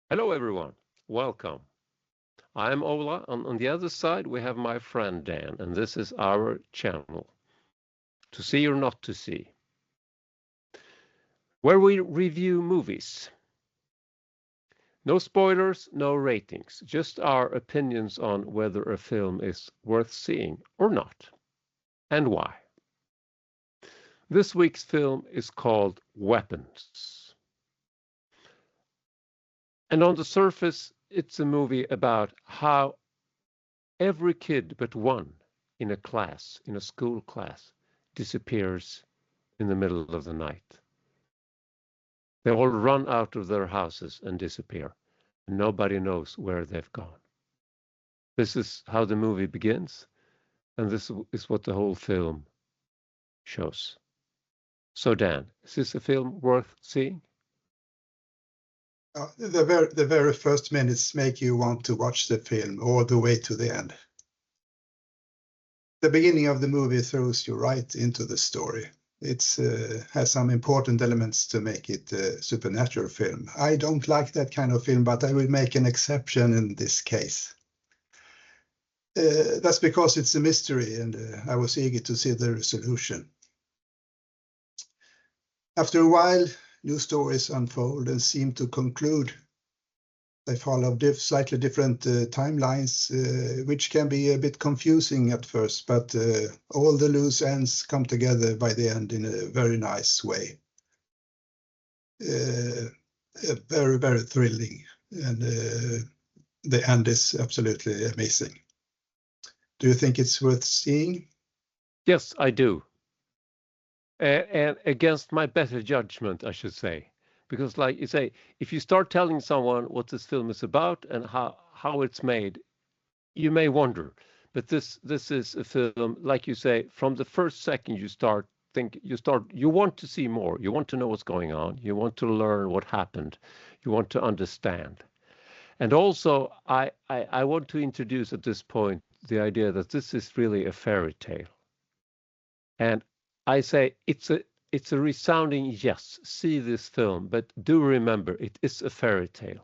Hello, everyone. Welcome. I'm Ola, and on the other side, we have my friend Dan, and this is our channel, To See or Not to See, where we review movies. No spoilers, no ratings, just our opinions on whether a film is worth seeing or not, and why. This week's film is called Weapons. And on the surface, it's a movie about how every kid but one in a class, in a school class, disappears in the middle of the night. They all run out of their houses and disappear. And nobody knows where they've gone. This is how the movie begins, and this is what the whole film shows. So, Dan, is this a film worth seeing? The very first minutes make you want to watch the film all the way to the end. The beginning of the movie throws you right into the story. It has some important elements to make it a supernatural film. I don't like that kind of film, but I will make an exception in this case. That's because it's a mystery, and I was eager to see the resolution. After a while, new stories unfold and seem to conclude. They follow slightly different timelines, which can be a bit confusing at first, but all the loose ends come together by the end in a very nice way. Very, very thrilling, and the end is absolutely amazing. Do you think it's worth seeing? Yes, I do. And against my better judgment, I should say. Because, like you say, if you start telling someone what this film is about and how it's made, you may wonder. But this is a film, like you say, from the first second you want to see more. You want to know what's going on. You want to learn what happened. You want to understand. And also, I want to introduce at this point the idea that this is really a fairy tale. And I say it's a resounding yes. See this film, but do remember it is a fairy tale.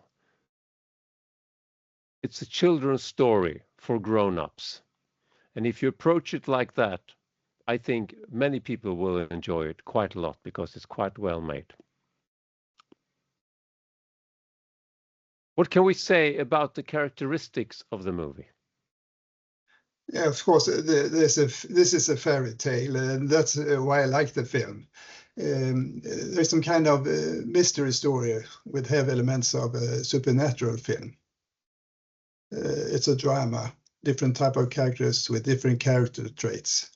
It's a children's story for grown-ups. And if you approach it like that, I think many people will enjoy it quite a lot because it's quite well made. What can we say about the characteristics of the movie? Yeah, of course, this is a fairy tale, and that's why I like the film. There's some kind of mystery story with heavy elements of a supernatural film. It's a drama, different type of characters with different character traits.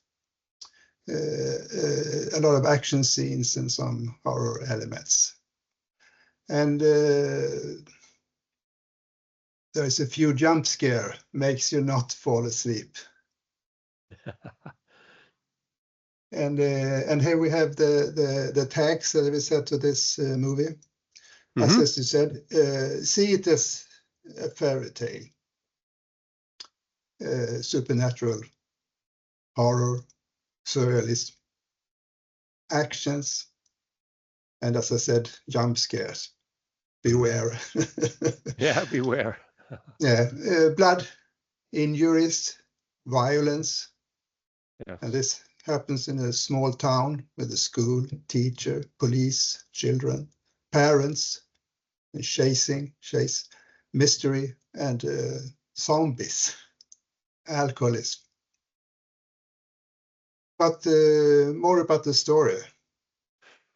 A lot of action scenes and some horror elements. And there's a few jump scare, makes you not fall asleep. And here we have the tags that we set to this movie. Mm-hmm. As you said, see it as a fairy tale, supernatural, horror, surrealist, actions, and as I said, jump scares. Beware. Yeah, beware. Yeah, blood, injuries, violence, Yes. and this happens in a small town with a school, teacher, police, children, parents, and chase, mystery, and zombies, alcoholism. But more about the story.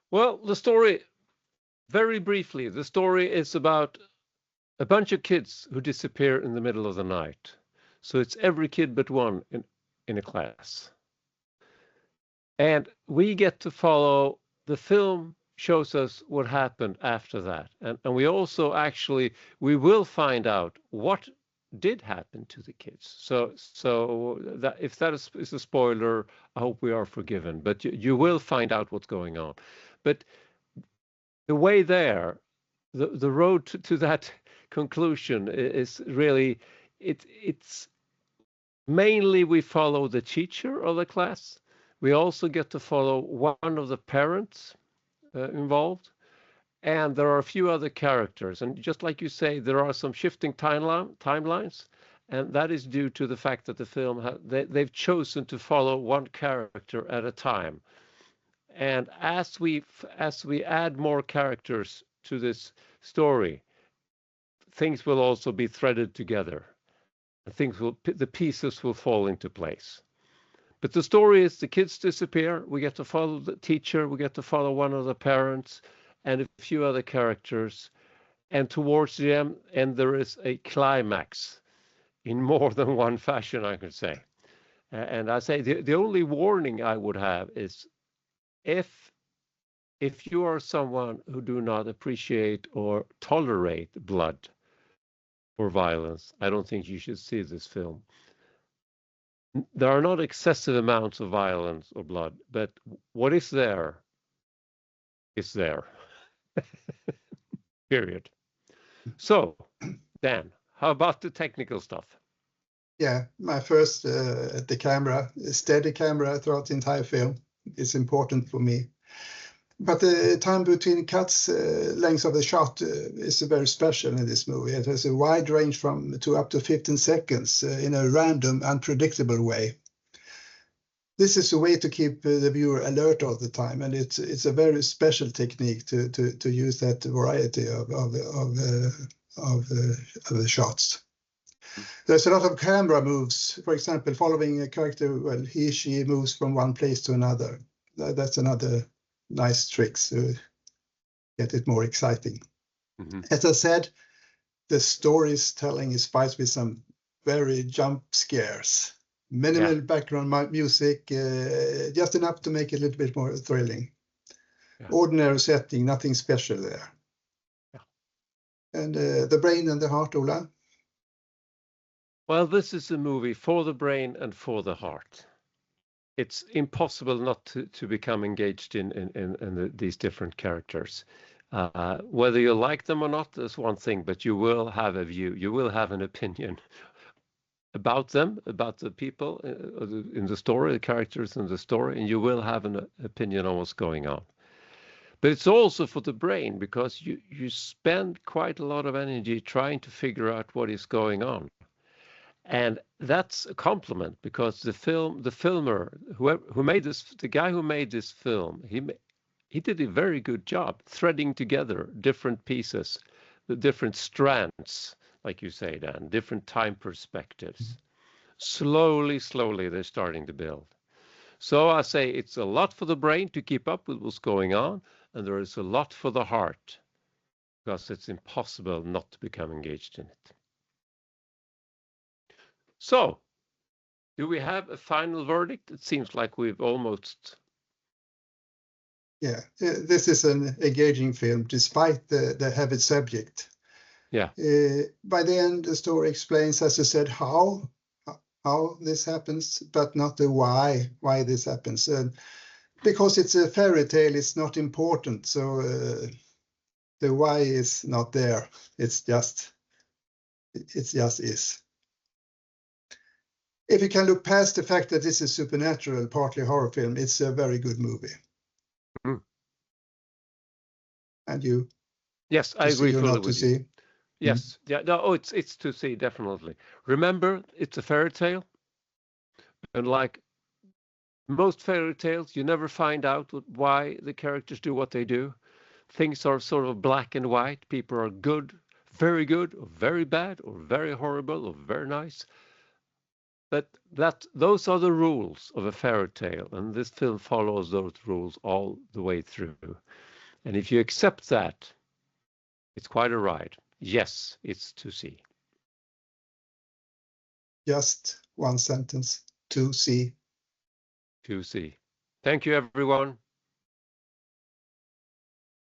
Well, the story, very briefly, the story is about a bunch of kids who disappear in the middle of the night. So it's every kid but one in a class. And we get to follow the film shows us what happened after that. And we also actually we will find out what did happen to the kids. So that if that is a spoiler, I hope we are forgiven. But you will find out what's going on. But the way there, the road to that conclusion is really it's mainly we follow the teacher of the class. We also get to follow one of the parents involved, And there are a few other characters. And just like you say, there are some shifting timelines. And that is due to the fact that the film, they've chosen to follow one character at a time. And as we add more characters to this story, things will also be threaded together. The pieces will fall into place. But the story is the kids disappear. We get to follow the teacher. We get to follow one of the parents and a few other characters. And towards the end, there is a climax in more than one fashion, I could say. And I say the only warning I would have is if you are someone who do not appreciate or tolerate blood or violence, I don't think you should see this film. There are not excessive amounts of violence or blood, but what is there is there. Period. So, Dan, how about the technical stuff? Yeah, my first at the camera, steady camera throughout the entire film is important for me. But the time between cuts, length of the shot is very special in this movie. It has a wide range from up to 15 seconds in a random, unpredictable way. This is a way to keep the viewer alert all the time, and it's a very special technique to use that variety of the shots. There's a lot of camera moves, for example, following a character, well, she moves from one place to another. That's another nice tricks to get it more exciting. Mm-hmm. As I said, the storytelling is spiced with some very jump scares, minimal background music, just enough to make it a little bit more thrilling. Yeah. Ordinary setting, nothing special there. Yeah. And the brain and the heart, Ola? Well, this is a movie for the brain and for the heart. It's impossible not to become engaged in these different characters. Whether you like them or not is one thing, but you will have a view. You will have an opinion about them, about the people in the story, the characters in the story, and you will have an opinion on what's going on. But it's also for the brain, because you spend quite a lot of energy trying to figure out what is going on. And that's a compliment, because the filmer, the guy who made this film, he did a very good job threading together different pieces, the different strands, like you say, Dan, different time perspectives. Slowly, they're starting to build. So I say it's a lot for the brain to keep up with what's going on, and there is a lot for the heart, because it's impossible not to become engaged in it. So, do we have a final verdict? It seems like we've almost... Yeah, this is an engaging film, despite the heavy subject. Yeah. By the end, the story explains, as I said, how this happens, but not the why this happens. Because it's a fairy tale, it's not important. So the why is not there. It just is. If you can look past the fact that this is supernatural, partly horror film, it's a very good movie. Mm. And you? Yes, I agree fully with you. See? Yes, yeah, no, it's to see, definitely. Remember, it's a fairy tale, and like most fairy tales, you never find out why the characters do what they do. Things are sort of black and white. People are good, or very bad, or very horrible, or very nice. But those are the rules of a fairy tale, and this film follows those rules all the way through. And if you accept that, it's quite a ride. Yes, it's to see. Just one sentence, to see. To see. Thank you, everyone.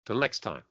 Till next time.